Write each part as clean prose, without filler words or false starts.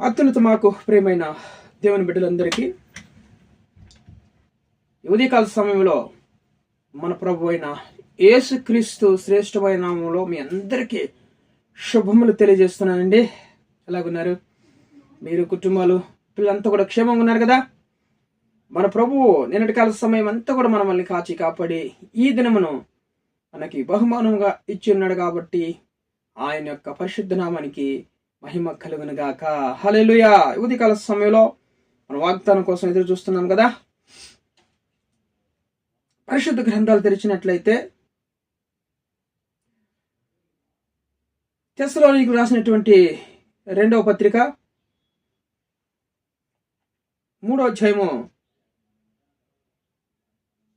అత్యున్నత మాకు ప్రియమైన దేవుని బిడ్డలందరికీ ఉదయకాల సమయంలో మన ప్రభు అయిన యేసుక్రీస్తు శ్రేష్టమైన నామంలో మీ అందరికీ శుభములు తెలియజేస్తున్నానండి. ఎలాగున్నారు మీరు, కుటుంబాలు, పిల్లలంతా కూడా క్షేమంగా ఉన్నారు కదా? మన ప్రభువు నిన్నటి కాల సమయం అంతా కూడా మనల్ని కాచి కాపాడి ఈ దినమును మనకి బహుమానంగా ఇచ్చి ఉన్నాడు కాబట్టి ఆయన యొక్క పరిశుద్ధ నామానికి మహిమ కలుగును గాక. హల్లెలూయా. ఉదయకాల సమయంలో మన వాగ్దానం కోసం ఎదురు చూస్తున్నాం కదా. పరిశుద్ధ గ్రంథాలు తెరిచినట్లయితే తెస్సలోనికీయులకు రాసినటువంటి 2వ పత్రిక 3వ అధ్యాయము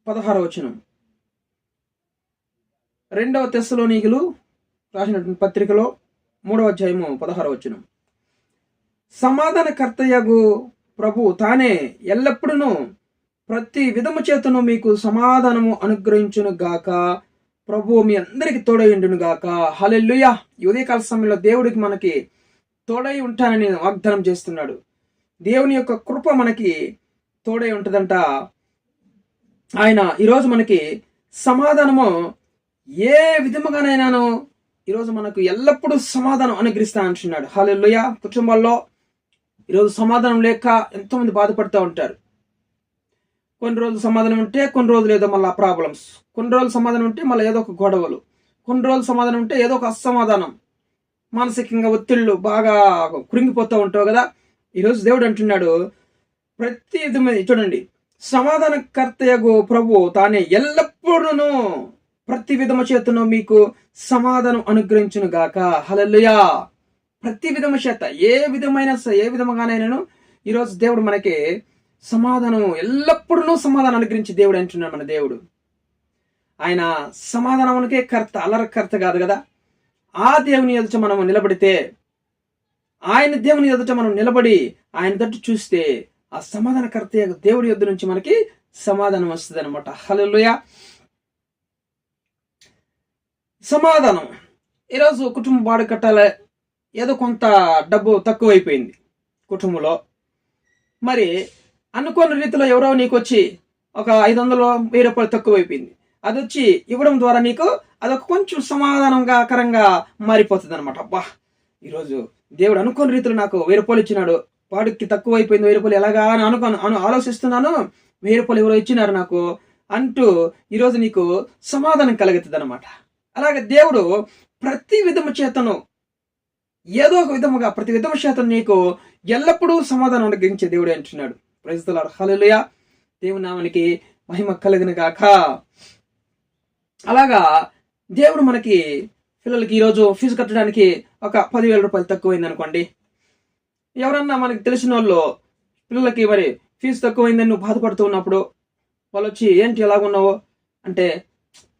16వ వచనం. 2వ తెస్సలోనికీయులు రాసినటువంటి పత్రికలో 3వ అధ్యాయము 16వ వచనం. సమాధానకర్తయగు ప్రభు తానే ఎల్లప్పుడూ ప్రతి విధము చేతను మీకు సమాధానము అనుగ్రహించును గాక. ప్రభు మీ అందరికి తోడైండును గాక. హల్లెలూయా. ఈ ఉదయకాల సమయంలో దేవుడికి మనకి తోడై ఉంటానని వాగ్దానం చేస్తున్నాడు. దేవుని యొక్క కృప మనకి తోడై ఉంటుందంట. ఆయన ఈరోజు మనకి సమాధానము ఏ విధముగానైనాను ఈరోజు మనకు ఎల్లప్పుడూ సమాధానం అనుగ్రహిస్తా అంటున్నాడు. హల్లెలూయా. కుటుంబాల్లో ఈరోజు సమాధానం లేక ఎంతోమంది బాధపడుతూ ఉంటారు. కొన్ని రోజులు సమాధానం ఉంటే కొన్ని రోజులు ఏదో మళ్ళీ ప్రాబ్లమ్స్, కొన్ని రోజులు సమాధానం ఉంటే మళ్ళీ ఏదో ఒక గొడవలు, కొన్ని రోజులు సమాధానం ఉంటే ఏదో ఒక అసమాధానం, మానసికంగా ఒత్తిళ్ళు బాగా కృంగిపోతూ ఉంటావు కదా. ఈరోజు దేవుడు అంటున్నాడు ప్రతి విధమైన, చూడండి, సమాధానకర్తయగు ప్రభు తానే ఎల్లప్పుడూ ప్రతి విధము చేతను మీకు సమాధానం అనుగ్రహించును గాక. హల్లెలూయా. ప్రతి విధము చేత ఏ విధముగానైనాను ఈరోజు దేవుడు మనకి సమాధానం, ఎల్లప్పుడూ సమాధానం అనుగ్రహించి దేవుడు అంటున్నాడు. మన దేవుడు ఆయన సమాధానానికే కర్త, అలరకర్త కాదు కదా. ఆ దేవుని ఎదుట మనం నిలబడితే, ఆయన దేవుని ఎదుట మనం నిలబడి ఆయన తట్టు చూస్తే ఆ సమాధానకర్త దేవుడి యొద్ద నుంచి మనకి సమాధానం వస్తుంది అనమాట. హల్లెలూయా. సమాధానం. ఈరోజు కుటుంబం బాడు కట్టాలి, ఏదో కొంత డబ్బు తక్కువైపోయింది కుటుంబంలో. మరి అనుకోని రీతిలో ఎవరో నీకు వచ్చి ఒక 500-1000 రూపాయలు తక్కువైపోయింది, అది వచ్చి ఇవ్వడం ద్వారా నీకు అదొక కొంచెం సమాధానంగా మారిపోతుంది అనమాట. అబ్బా, ఈరోజు దేవుడు అనుకోని రీతిలో నాకు 1000 రూపాయలు ఇచ్చినాడు, వాడికి తక్కువైపోయింది 1000 రూపాయలు ఎలాగా అని ఆలోచిస్తున్నాను, 1000 రూపాయలు ఎవరో ఇచ్చినారు నాకు అంటూ ఈరోజు నీకు సమాధానం కలుగుతుంది అనమాట. అలాగే దేవుడు ప్రతి విధము చేతను ఏదో ఒక విధముగా ప్రతి విధము చేతను నీకు ఎల్లప్పుడూ సమాధానం అనుగ్రహించే దేవుడు అంటున్నాడు. Praise the Lord. హల్లెలూయా. దేవుని నామానికి మహిమ కలుగును గాక. అలాగా దేవుడు మనకి పిల్లలకి ఈరోజు ఫీజు కట్టడానికి ఒక 10,000 రూపాయలు తక్కువైంది అనుకోండి. ఎవరన్నా మనకి తెలిసిన వాళ్ళు పిల్లలకి మరి ఫీజు తక్కువైందని నువ్వు బాధపడుతూ ఉన్నప్పుడు వాళ్ళు వచ్చి ఏంటి ఎలాగున్నావు అంటే,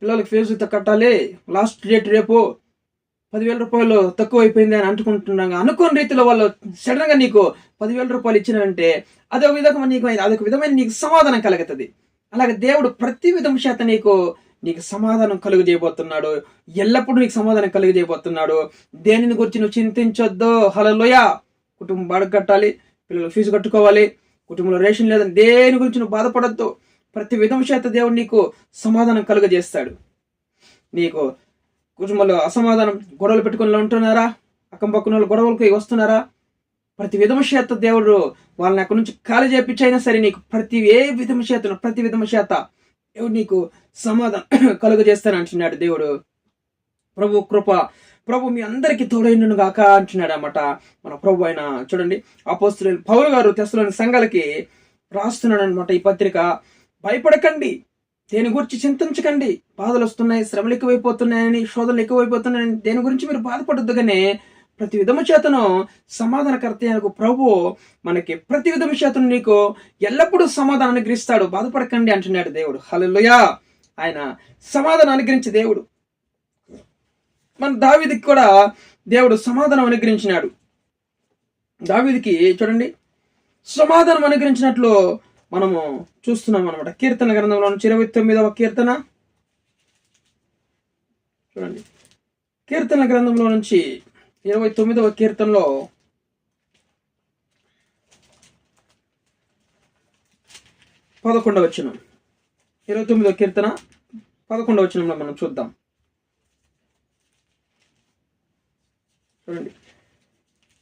పిల్లలకి ఫీజు కట్టాలి, లాస్ట్ డేట్ రేపు, 10,000 రూపాయలు తక్కువ అయిపోయింది అని అంటుకుంటున్నాగా అనుకోని రీతిలో వాళ్ళు సడన్ గా నీకు 10,000 రూపాయలు ఇచ్చినారంటే అదొక విధమైన నీకు సమాధానం కలుగుతుంది. అలాగే దేవుడు ప్రతి విధం చేత నీకు సమాధానం కలుగజేయబోతున్నాడు. ఎల్లప్పుడూ నీకు సమాధానం కలుగజేయబోతున్నాడు. దేనిని గురించి నువ్వు చింతించొద్దు. హల్లెలూయా. కుటుంబం బాడుగ కట్టాలి, పిల్లలు ఫీజు కట్టుకోవాలి, కుటుంబంలో రేషన్ లేదని దేని గురించి నువ్వు బాధపడద్దు. ప్రతి విధం చేత దేవుడు నీకు సమాధానం కలుగజేస్తాడు. నీకు కుటుంబంలో అసమాధానం, గొడవలు పెట్టుకుని ఉంటున్నారా, అక్కపక్కన వాళ్ళు గొడవలకు వస్తున్నారా, ప్రతి విధము చేత దేవుడు వాళ్ళని అక్కడి నుంచి ఖాళీ చేపించైనా సరే నీకు ప్రతి విధము చేత దేవుడు నీకు సమాధానం కలుగజేస్తాను అంటున్నాడు దేవుడు. ప్రభు కృప, ప్రభు మీ అందరికీ తోడైండును గాక అంటున్నాడు అన్నమాట మన ప్రభు. ఆయన చూడండి, అపోస్తలుడైన పౌలు గారు తెస్సలోని సంఘాలకి రాస్తున్నాడు అనమాట ఈ పత్రిక. భయపడకండి, దేని గురించి చింతించకండి, బాధలు వస్తున్నాయి, శ్రమలు ఎక్కువైపోతున్నాయని, శోధనలు ఎక్కువైపోతున్నాయని దేని గురించి మీరు బాధపడద్దు. కానీ ప్రతి విధము చేతను సమాధానకర్త ప్రభు మనకి ప్రతి విధము చేతను నీకు ఎల్లప్పుడూ సమాధానం అనుగ్రహిస్తాడు. బాధపడకండి అంటున్నాడు దేవుడు. హల్లెలూయా. ఆయన సమాధానం అనుగ్రహించే దేవుడు. మన దావీదుకి కూడా దేవుడు సమాధానం అనుగ్రహించినాడు. దావీదుకి చూడండి సమాధానం అనుగ్రహించినట్లు మనము చూస్తున్నాం అనమాట. కీర్తన గ్రంథంలో నుంచి 29వ కీర్తన చూడండి. కీర్తన గ్రంథంలో నుంచి 29వ కీర్తనలో 11వ వచనం, 29వ కీర్తన 11వ వచనంలో మనం చూద్దాం. చూడండి,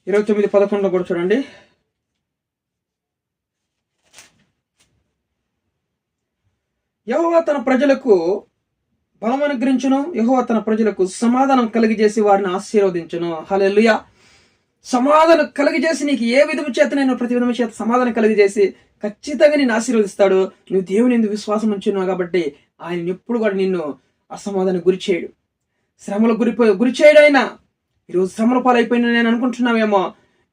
29:11 కూడా చూడండి. యెహోవా తన ప్రజలకు బలం అనుగ్రహించును, యెహోవా తన ప్రజలకు సమాధానం కలిగజేసి వారిని ఆశీర్వదించును. హల్లెలూయా. సమాధానం కలిగజేసి నీకు ఏ విధము చేత నేను ప్రతి విధము చేత సమాధానం కలిగజేసి ఖచ్చితంగా నిన్ను ఆశీర్వదిస్తాడు. నువ్వు దేవుని ఎందుకు విశ్వాసం ఉంచున్నావు కాబట్టి ఆయన ఎప్పుడు కూడా నిన్ను అసమాధానం గురి చేయడు, శ్రమలకు గురి చేయడు. ఆయన ఈరోజు శ్రమల పాలైపోయిన నేను అనుకుంటున్నావేమో,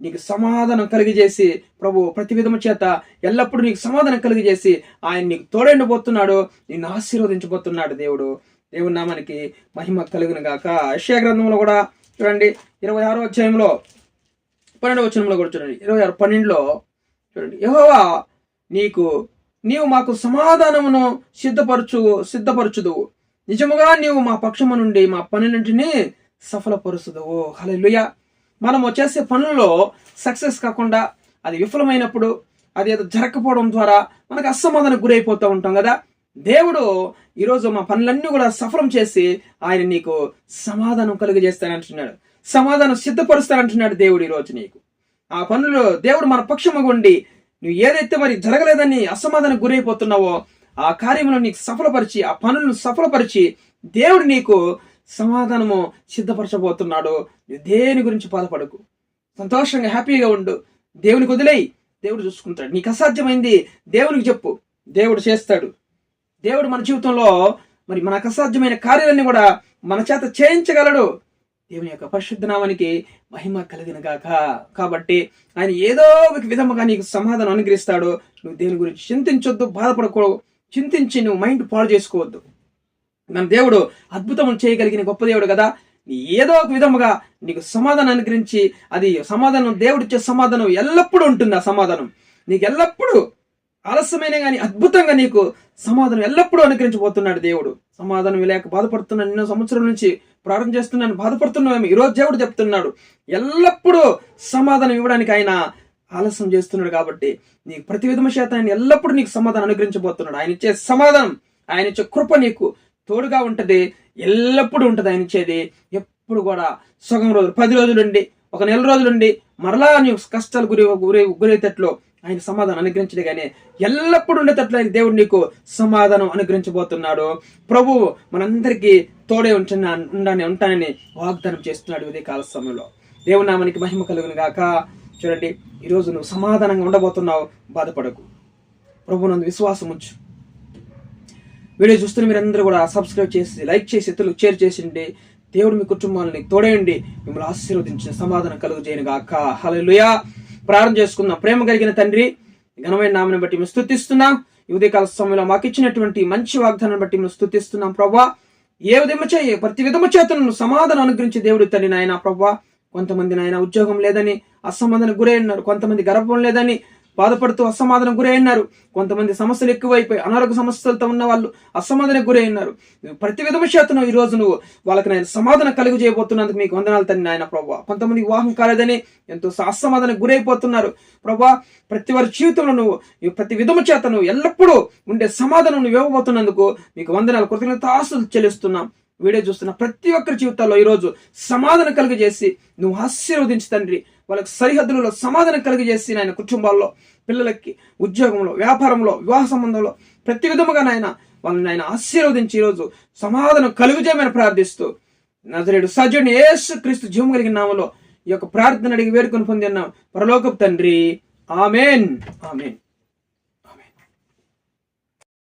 నీకు సమాధానం కలిగజేసి ప్రభు ప్రతి విధము చేత ఎల్లప్పుడూ నీకు సమాధానం కలిగజేసి ఆయన నీకు తోడైండబోతున్నాడు, నిన్ను ఆశీర్వదించబోతున్నాడు. దేవుని నామానికి మహిమ కలుగును గాక. యెషయా గ్రంథంలో కూడా చూడండి, 26వ అధ్యాయంలో 12వ వచనంలో కూడా చూడండి, 26:12 చూడండి, యెహోవా నీవు మాకు సమాధానమును సిద్ధపరచుదువు, నిజముగా నీవు మా పక్షము నుండి మా పనులన్నింటినీ సఫలపరుచుదువు. హల్లెలూయా. మనము చేసే పనుల్లో సక్సెస్ కాకుండా అది విఫలమైనప్పుడు, అది ఏదో జరగకపోవడం ద్వారా మనకు అసమాధానం గురైపోతూ ఉంటాం కదా. దేవుడు ఈరోజు మా పనులన్నీ కూడా సఫలం చేసి ఆయన నీకు సమాధానం కలుగజేస్తానంటున్నాడు, సమాధానం సిద్ధపరుస్తానంటున్నాడు దేవుడు. ఈరోజు నీకు ఆ పనులు దేవుడు మన పక్షముగా ఉండి నువ్వు ఏదైతే మరి జరగలేదని అసమాధానం గురైపోతున్నావో ఆ కార్యములను నీకు సఫలపరిచి, ఆ పనులను సఫలపరిచి దేవుడు నీకు సమాధానము సిద్ధపరచబోతున్నాడు. నువ్వు దేని గురించి బాధపడకు, సంతోషంగా హ్యాపీగా ఉండు, దేవునికి వదిలేయి, దేవుడు చూసుకుంటాడు. నీకు అసాధ్యమైంది దేవునికి చెప్పు, దేవుడు చేస్తాడు. దేవుడు మన జీవితంలో మరి మనకు అసాధ్యమైన కార్యాలన్నీ కూడా మన చేత చేయించగలడు. దేవుని యొక్క పరిశుద్ధ నామానికి మహిమ కలిగిన గాక. కాబట్టి ఆయన ఏదో ఒక విధముగా నీకు సమాధానం అనుగ్రహిస్తాడు. నువ్వు దేని గురించి చింతించొద్దు, బాధపడకూడదు, చింతించి నువ్వు మైండ్ పాడు చేసుకోవద్దు. మన దేవుడు అద్భుతం చేయగలిగిన గొప్ప దేవుడు కదా. ఏదో ఒక విధముగా నీకు సమాధానం అనుగ్రహించి, అది సమాధానం దేవుడు ఇచ్చే సమాధానం ఎల్లప్పుడూ ఉంటుంది. ఆ సమాధానం నీకు ఎల్లప్పుడూ ఆలస్యమైన కానీ అద్భుతంగా నీకు సమాధానం ఎల్లప్పుడూ అనుగ్రహించబోతున్నాడు దేవుడు. సమాధానం లేక బాధపడుతున్నాను, ఎన్నో సంవత్సరాల నుంచి ప్రార్థన చేస్తున్నాను, బాధపడుతున్నామేమో, ఈరోజు దేవుడు చెప్తున్నాడు ఎల్లప్పుడూ సమాధానం ఇవ్వడానికి ఆయన ఆలస్యం చేస్తున్నాడు. కాబట్టి నీకు ప్రతి విధమ చేత ఆయన ఎల్లప్పుడూ నీకు సమాధానం అనుగ్రహించబోతున్నాడు. ఆయన ఇచ్చే సమాధానం, ఆయన ఇచ్చే కృప నీకు తోడుగా ఉంటది, ఎల్లప్పుడూ ఉంటది. ఆయన ఇచ్చేది ఎప్పుడు కూడా సగం రోజులు, 10 రోజులుండి, 1 నెల రోజులుండి మరలా నీవు కష్టాలు గురైతట్లో ఆయన సమాధానం అనుగ్రహించడే కానీ ఎల్లప్పుడూ ఉండేటట్లు ఆయన దేవుడు నీకు సమాధానం అనుగ్రహించబోతున్నాడు. ప్రభు మనందరికీ తోడే ఉంటానని వాగ్దానం చేస్తున్నాడు ఇదే కాల సమయంలో. దేవుని నామానికి మహిమ కలుగును గాక. చూడండి, ఈరోజు నువ్వు సమాధానంగా ఉండబోతున్నావు, బాధపడకు, ప్రభు నందు విశ్వాసం ఉంచు. వీడియో చూస్తున్న మీరందరూ కూడా సబ్స్క్రైబ్ చేసి, లైక్ చేసి, ఇతరులకు షేర్ చేసిండి. దేవుడు మీ కుటుంబాలని తోడేయండి, మిమ్మల్ని ఆశీర్వదించిన సమాధానం కలుగజేయను గాక. హల్లెలూయా. ప్రార్థన చేసుకుందాం. ప్రేమ కలిగిన తండ్రి, ఘనమైన నామని బట్టి మేము స్తుతిస్తున్నాం. ఈ ఉదయకాల సమయంలో మాకు ఇచ్చినటువంటి మంచి వాగ్దానాన్ని బట్టి మేము స్తుతిస్తున్నాం ప్రభా. ఏ విధము చేయ ప్రతి విధము చేతను సమాధానం అనుగ్రహించి దేవుడు తండ్రి నాయన ప్రభా. కొంతమంది నాయన ఉద్యోగం లేదని అసమాధానం గురై ఉన్నారు, కొంతమంది గర్భం లేదని బాధపడుతూ అసమాధానం గురై ఉన్నారు, కొంతమంది సమస్యలు ఎక్కువైపోయి అనారోగ్య సమస్యలతో ఉన్న వాళ్ళు అసమాధానం గురై ఉన్నారు. ప్రతి విధము చేతను ఈ రోజు నువ్వు వాళ్ళకి నాయన సమాధానం కలుగు చేయబోతున్నందుకు మీకు వందనాలు తండ్రి నాయన ప్రభా. కొంతమంది వివాహం కాలేదని ఎంతో అసమాధానం గురైపోతున్నారు ప్రభా. ప్రతి వారి జీవితంలో నువ్వు ప్రతి విధము చేత నువ్వు ఎల్లప్పుడూ ఉండే సమాధానం నువ్వు ఇవ్వబోతున్నందుకు మీకు వందనాలు, కృతజ్ఞత ఆస్తులు చెల్లిస్తున్నాం. వీడియో చూస్తున్న ప్రతి ఒక్కరి జీవితాల్లో ఈరోజు సమాధానం కలుగజేసి నువ్వు ఆశీర్వదించి తండ్రి, వాళ్ళకి సరిహద్దులలో సమాధానం కలిగజేసి నాయన కుటుంబాల్లో, పిల్లలకి, ఉద్యోగంలో, వ్యాపారంలో, వివాహ సంబంధంలో ప్రతి విధముగా నాయన వాళ్ళని నాయన ఆశీర్వదించి ఈరోజు సమాధానం కలుగజేయమని ప్రార్థిస్తూ నజరేయుడు సజీవుని యేసుక్రీస్తు జీవం కలిగిన నామములో ఈ యొక్క ప్రార్థన అడిగి వేడుకొని పొంది ఉన్నాం పరలోకపు తండ్రి. ఆమేన్, ఆమేన్.